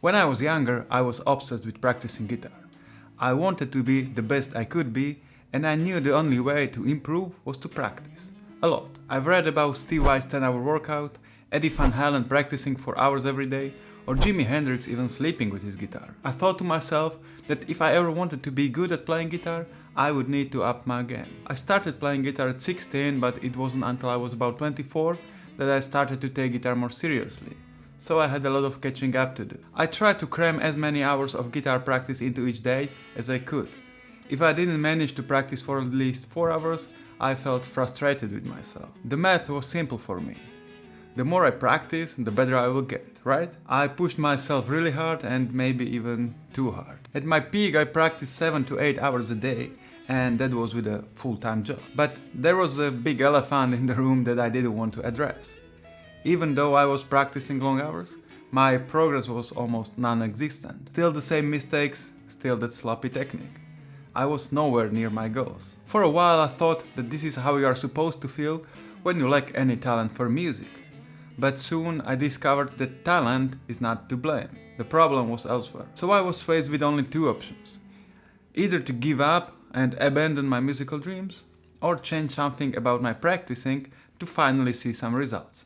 When I was younger, I was obsessed with practicing guitar. I wanted to be the best I could be, and I knew the only way to improve was to practice. A lot. I've read about Steve Vai's 10-hour workout, Eddie Van Halen practicing for hours every day, or Jimi Hendrix even sleeping with his guitar. I thought to myself that if I ever wanted to be good at playing guitar, I would need to up my game. I started playing guitar at 16, but it wasn't until I was about 24 that I started to take guitar more seriously. So I had a lot of catching up to do. I tried to cram as many hours of guitar practice into each day as I could. If I didn't manage to practice for at least 4 hours, I felt frustrated with myself. The math was simple for me. The more I practice, the better I will get, right? I pushed myself really hard and maybe even too hard. At my peak, I practiced 7 to 8 hours a day, and that was with a full-time job. But there was a big elephant in the room that I didn't want to address. Even though I was practicing long hours, my progress was almost non-existent. Still the same mistakes, still that sloppy technique. I was nowhere near my goals. For a while I thought that this is how you are supposed to feel when you lack any talent for music. But soon I discovered that talent is not to blame. The problem was elsewhere. So I was faced with only two options. Either to give up and abandon my musical dreams, or change something about my practicing to finally see some results.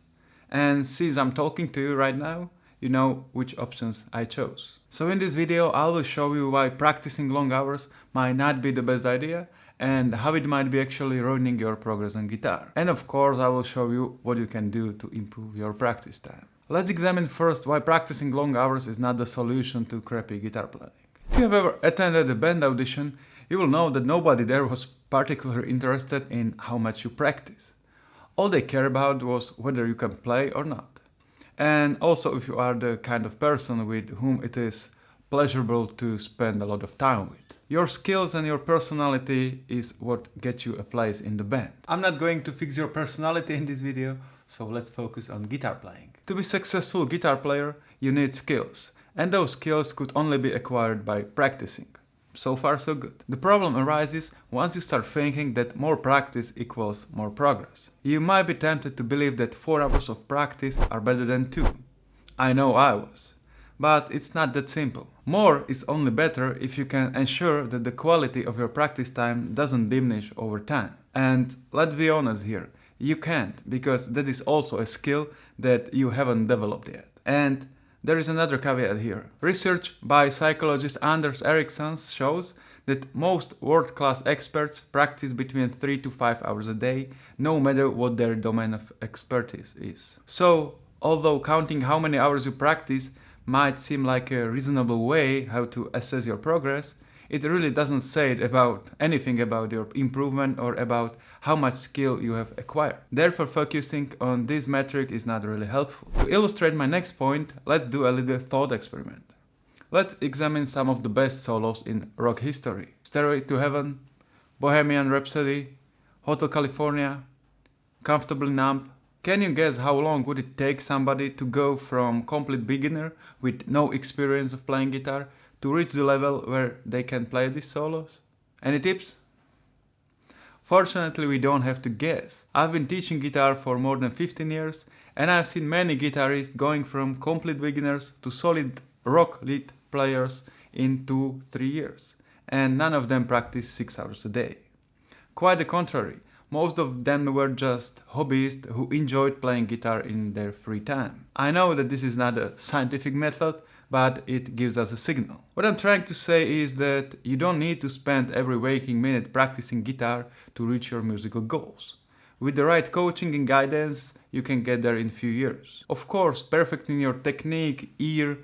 And since I'm talking to you right now, you know which options I chose. So in this video I will show you why practicing long hours might not be the best idea and how it might be actually ruining your progress on guitar. And of course I will show you what you can do to improve your practice time. Let's examine first why practicing long hours is not the solution to crappy guitar playing. If you have ever attended a band audition, you will know that nobody there was particularly interested in how much you practice. All they care about was whether you can play or not. And also if you are the kind of person with whom it is pleasurable to spend a lot of time with. Your skills and your personality is what gets you a place in the band. I'm not going to fix your personality in this video, so let's focus on guitar playing. To be a successful guitar player, you need skills. And those skills could only be acquired by practicing. So far so good. The problem arises once you start thinking that more practice equals more progress. You might be tempted to believe that 4 hours of practice are better than 2. I know I was. But it's not that simple. More is only better if you can ensure that the quality of your practice time doesn't diminish over time. And let's be honest here, you can't, because that is also a skill that you haven't developed yet. And there is another caveat here. Research by psychologist Anders Ericsson shows that most world-class experts practice between 3 to 5 hours a day, no matter what their domain of expertise is. So, although counting how many hours you practice might seem like a reasonable way how to assess your progress, it really doesn't say anything about your improvement or about how much skill you have acquired. Therefore, focusing on this metric is not really helpful. To illustrate my next point, let's do a little thought experiment. Let's examine some of the best solos in rock history. Stairway to Heaven, Bohemian Rhapsody, Hotel California, Comfortably Numb. Can you guess how long would it take somebody to go from complete beginner with no experience of playing guitar to reach the level where they can play these solos? Any tips? Fortunately, we don't have to guess. I've been teaching guitar for more than 15 years and I've seen many guitarists going from complete beginners to solid rock lead players in 2-3 years. And none of them practiced 6 hours a day. Quite the contrary. Most of them were just hobbyists who enjoyed playing guitar in their free time. I know that this is not a scientific method, but it gives us a signal. What I'm trying to say is that you don't need to spend every waking minute practicing guitar to reach your musical goals. With the right coaching and guidance, you can get there in a few years. Of course, perfecting your technique, ear,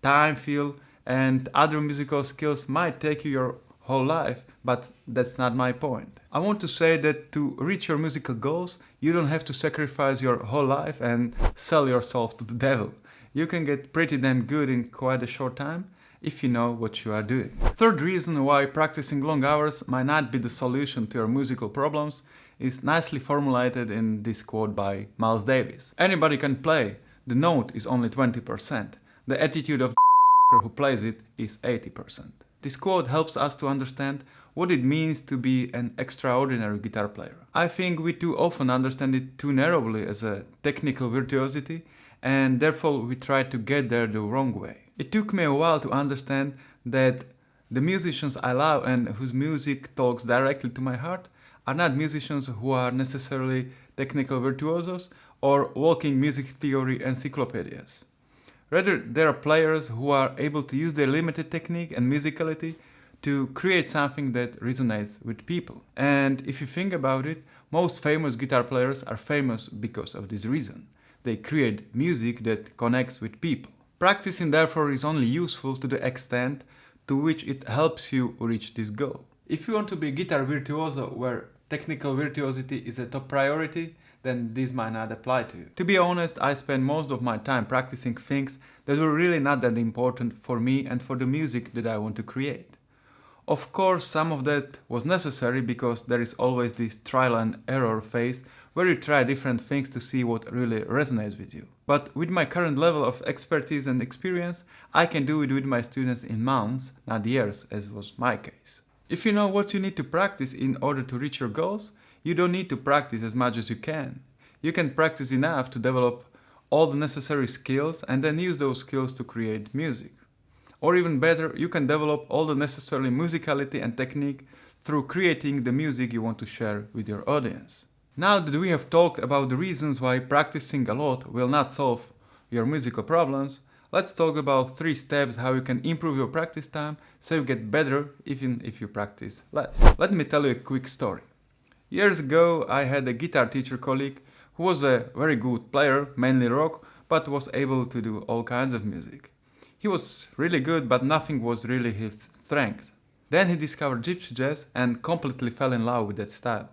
time feel, and other musical skills might take you your whole life, but that's not my point. I want to say that to reach your musical goals, you don't have to sacrifice your whole life and sell yourself to the devil. You can get pretty damn good in quite a short time if you know what you are doing. Third reason why practicing long hours might not be the solution to your musical problems is nicely formulated in this quote by Miles Davis. Anybody can play, the note is only 20%. The attitude of the who plays it is 80%. This quote helps us to understand what it means to be an extraordinary guitar player. I think we too often understand it too narrowly as a technical virtuosity, and therefore we try to get there the wrong way. It took me a while to understand that the musicians I love and whose music talks directly to my heart are not musicians who are necessarily technical virtuosos or walking music theory encyclopedias. Rather, there are players who are able to use their limited technique and musicality to create something that resonates with people. And if you think about it, most famous guitar players are famous because of this reason. They create music that connects with people. Practicing therefore is only useful to the extent to which it helps you reach this goal. If you want to be a guitar virtuoso where technical virtuosity is a top priority, then this might not apply to you. To be honest, I spent most of my time practicing things that were really not that important for me and for the music that I want to create. Of course, some of that was necessary because there is always this trial and error phase where you try different things to see what really resonates with you. But with my current level of expertise and experience, I can do it with my students in months, not years, as was my case. If you know what you need to practice in order to reach your goals, you don't need to practice as much as you can. You can practice enough to develop all the necessary skills and then use those skills to create music. Or even better, you can develop all the necessary musicality and technique through creating the music you want to share with your audience. Now that we have talked about the reasons why practicing a lot will not solve your musical problems, let's talk about 3 steps how you can improve your practice time so you get better even if you practice less. Let me tell you a quick story. Years ago, I had a guitar teacher colleague who was a very good player, mainly rock, but was able to do all kinds of music. He was really good, but nothing was really his strength. Then he discovered gypsy jazz and completely fell in love with that style.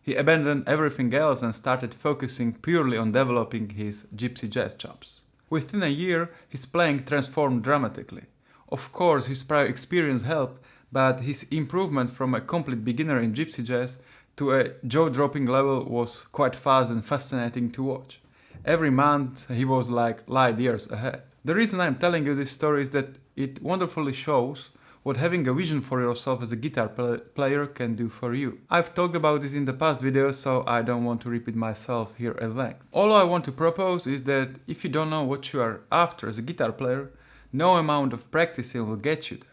He abandoned everything else and started focusing purely on developing his gypsy jazz chops. Within a year, his playing transformed dramatically. Of course, his prior experience helped, but his improvement from a complete beginner in gypsy jazz to a jaw-dropping level was quite fast and fascinating to watch. Every month, he was like light years ahead. The reason I'm telling you this story is that it wonderfully shows what having a vision for yourself as a guitar player can do for you. I've talked about this in the past videos, so I don't want to repeat myself here at length. All I want to propose is that if you don't know what you are after as a guitar player, no amount of practicing will get you there.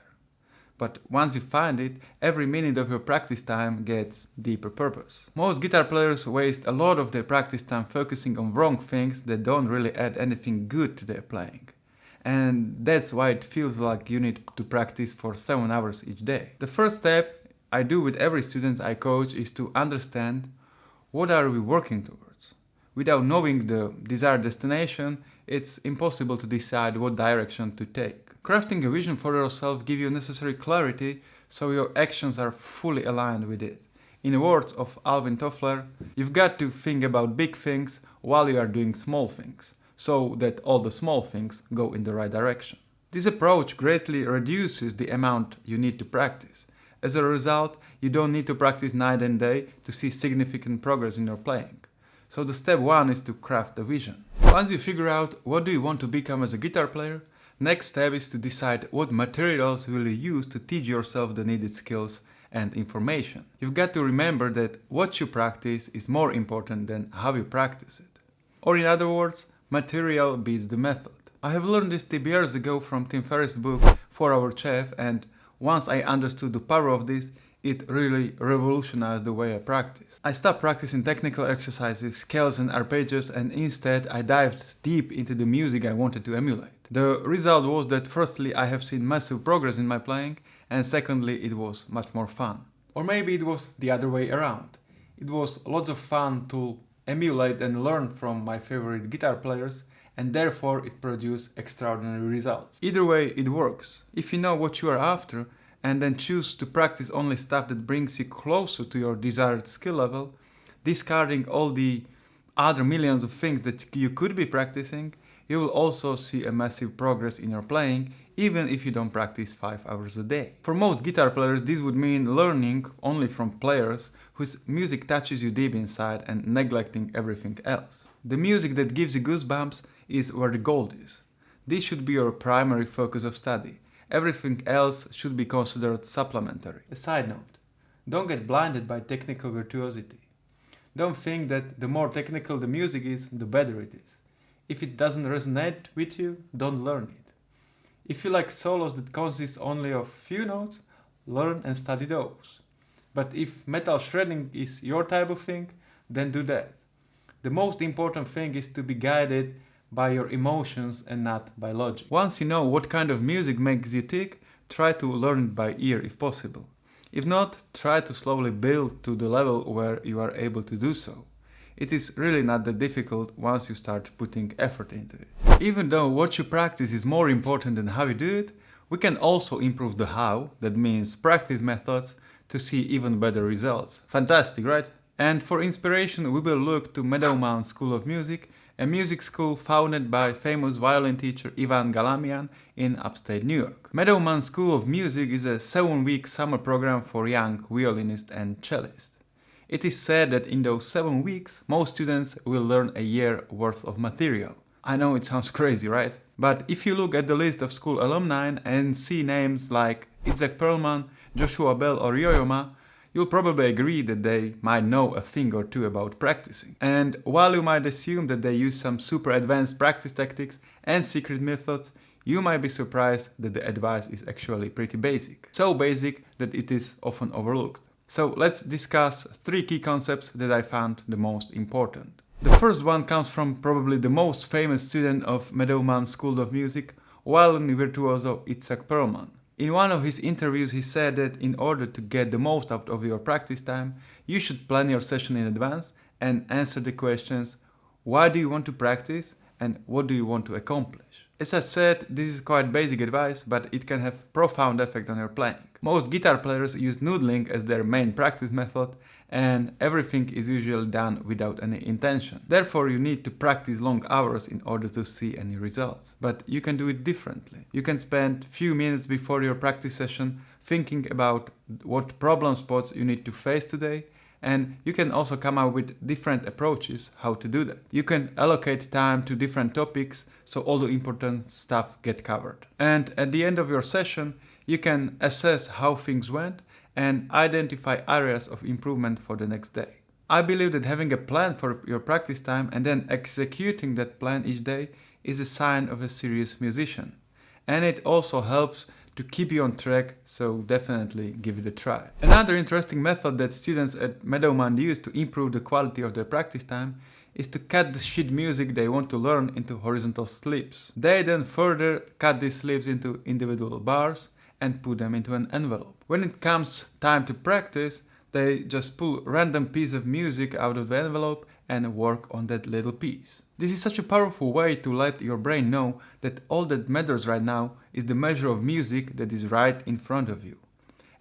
But once you find it, every minute of your practice time gets deeper purpose. Most guitar players waste a lot of their practice time focusing on wrong things that don't really add anything good to their playing. And that's why it feels like you need to practice for 7 hours each day. The first step I do with every student I coach is to understand what are we working towards. Without knowing the desired destination, it's impossible to decide what direction to take. Crafting a vision for yourself gives you necessary clarity so your actions are fully aligned with it. In the words of Alvin Toffler, you've got to think about big things while you are doing small things, so that all the small things go in the right direction. This approach greatly reduces the amount you need to practice. As a result, you don't need to practice night and day to see significant progress in your playing. So the step 1 is to craft a vision. Once you figure out what do you want to become as a guitar player, next step is to decide what materials will you use to teach yourself the needed skills and information. You've got to remember that what you practice is more important than how you practice it. Or in other words, material beats the method. I have learned this tip years ago from Tim Ferriss' book 4-Hour Chef, and once I understood the power of this, it really revolutionized the way I practice. I stopped practicing technical exercises, scales and arpeggios, and instead I dived deep into the music I wanted to emulate. The result was that firstly I have seen massive progress in my playing, and secondly it was much more fun. Or maybe it was the other way around. It was lots of fun to emulate and learn from my favorite guitar players, and therefore it produced extraordinary results. Either way, it works. If you know what you are after and then choose to practice only stuff that brings you closer to your desired skill level, discarding all the other millions of things that you could be practicing, you will also see a massive progress in your playing, even if you don't practice 5 hours a day. For most guitar players, this would mean learning only from players whose music touches you deep inside and neglecting everything else. The music that gives you goosebumps is where the gold is. This should be your primary focus of study. Everything else should be considered supplementary. A side note, don't get blinded by technical virtuosity. Don't think that the more technical the music is, the better it is. If it doesn't resonate with you, don't learn it. If you like solos that consist only of few notes, learn and study those. But if metal shredding is your type of thing, then do that. The most important thing is to be guided by your emotions and not by logic. Once you know what kind of music makes you tick, try to learn it by ear if possible. If not, try to slowly build to the level where you are able to do so. It is really not that difficult once you start putting effort into it. Even though what you practice is more important than how you do it, we can also improve the how, that means practice methods, to see even better results. Fantastic, right? And for inspiration, we will look to Meadowmount School of Music, a music school founded by famous violin teacher Ivan Galamian in upstate New York. Meadowmount School of Music is a 7-week summer program for young violinists and cellists. It is said that in those 7 weeks, most students will learn a year worth of material. I know it sounds crazy, right? But if you look at the list of school alumni and see names like Itzhak Perlman, Joshua Bell or Yo-Yo Ma, you'll probably agree that they might know a thing or two about practicing. And while you might assume that they use some super advanced practice tactics and secret methods, you might be surprised that the advice is actually pretty basic. So basic that it is often overlooked. So let's discuss 3 key concepts that I found the most important. The first one comes from probably the most famous student of Meadowmount School of Music, violin virtuoso Itzhak Perlman. In one of his interviews he said that in order to get the most out of your practice time, you should plan your session in advance and answer the questions: why do you want to practice and what do you want to accomplish? As I said, this is quite basic advice, but it can have profound effect on your playing. Most guitar players use noodling as their main practice method, and everything is usually done without any intention. Therefore, you need to practice long hours in order to see any results. But you can do it differently. You can spend few minutes before your practice session thinking about what problem spots you need to face today, and you can also come up with different approaches how to do that. You can allocate time to different topics so all the important stuff get covered. And at the end of your session, you can assess how things went and identify areas of improvement for the next day. I believe that having a plan for your practice time and then executing that plan each day is a sign of a serious musician. And it also helps to keep you on track, so definitely give it a try. Another interesting method that students at Meadowmount use to improve the quality of their practice time is to cut the sheet music they want to learn into horizontal slips. They then further cut these slips into individual bars and put them into an envelope. When it comes time to practice, they just pull a random piece of music out of the envelope and work on that little piece. This is such a powerful way to let your brain know that all that matters right now is the measure of music that is right in front of you.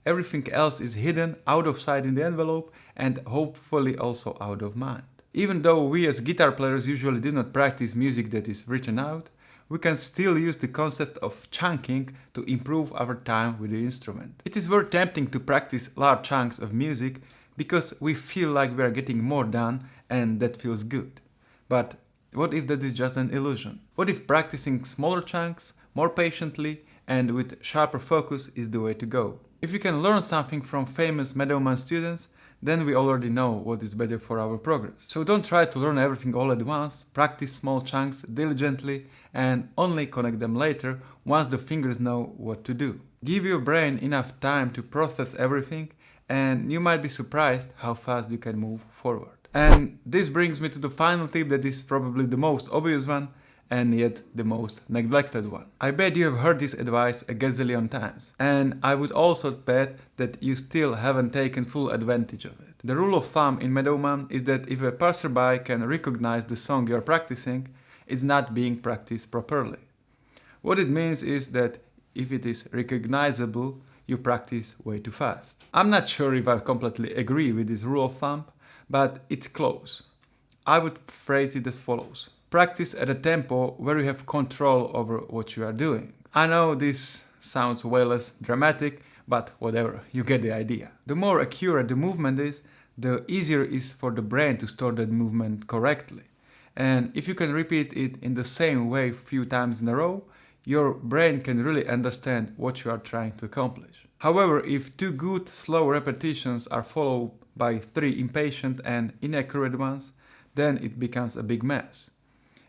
Everything else is hidden out of sight in the envelope and hopefully also out of mind. Even though we as guitar players usually do not practice music that is written out, we can still use the concept of chunking to improve our time with the instrument. It is very tempting to practice large chunks of music because we feel like we are getting more done and that feels good. But what if that is just an illusion? What if practicing smaller chunks more patiently and with sharper focus is the way to go? If you can learn something from famous Meadowmount students, then we already know what is better for our progress. So don't try to learn everything all at once, practice small chunks diligently and only connect them later once the fingers know what to do. Give your brain enough time to process everything and you might be surprised how fast you can move forward. And this brings me to the final tip that is probably the most obvious one and yet the most neglected one. I bet you have heard this advice a gazillion times, and I would also bet that you still haven't taken full advantage of it. The rule of thumb in Meadowmount is that if a passerby can recognize the song you're practicing, it's not being practiced properly. What it means is that if it is recognizable, you practice way too fast. I'm not sure if I completely agree with this rule of thumb, but it's close. I would phrase it as follows. Practice at a tempo where you have control over what you are doing. I know this sounds way less dramatic, but whatever, you get the idea. The more accurate the movement is, the easier it is for the brain to store that movement correctly. And if you can repeat it in the same way a few times in a row, your brain can really understand what you are trying to accomplish. However, if 2 good, slow repetitions are followed by 3 impatient and inaccurate ones, then it becomes a big mess.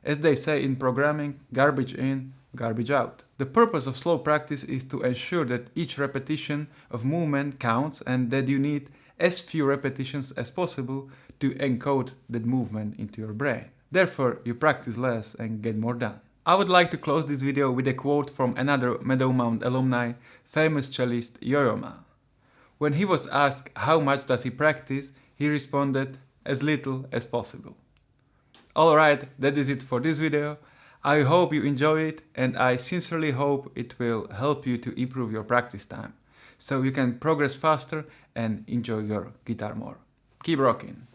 As they say in programming, garbage in, garbage out. The purpose of slow practice is to ensure that each repetition of movement counts and that you need as few repetitions as possible to encode that movement into your brain. Therefore, you practice less and get more done. I would like to close this video with a quote from another Meadowmount alumni, famous cellist Yo-Yo Ma. When he was asked how much does he practice, he responded, as little as possible. Alright, that is it for this video. I hope you enjoy it, and I sincerely hope it will help you to improve your practice time, so you can progress faster and enjoy your guitar more. Keep rocking!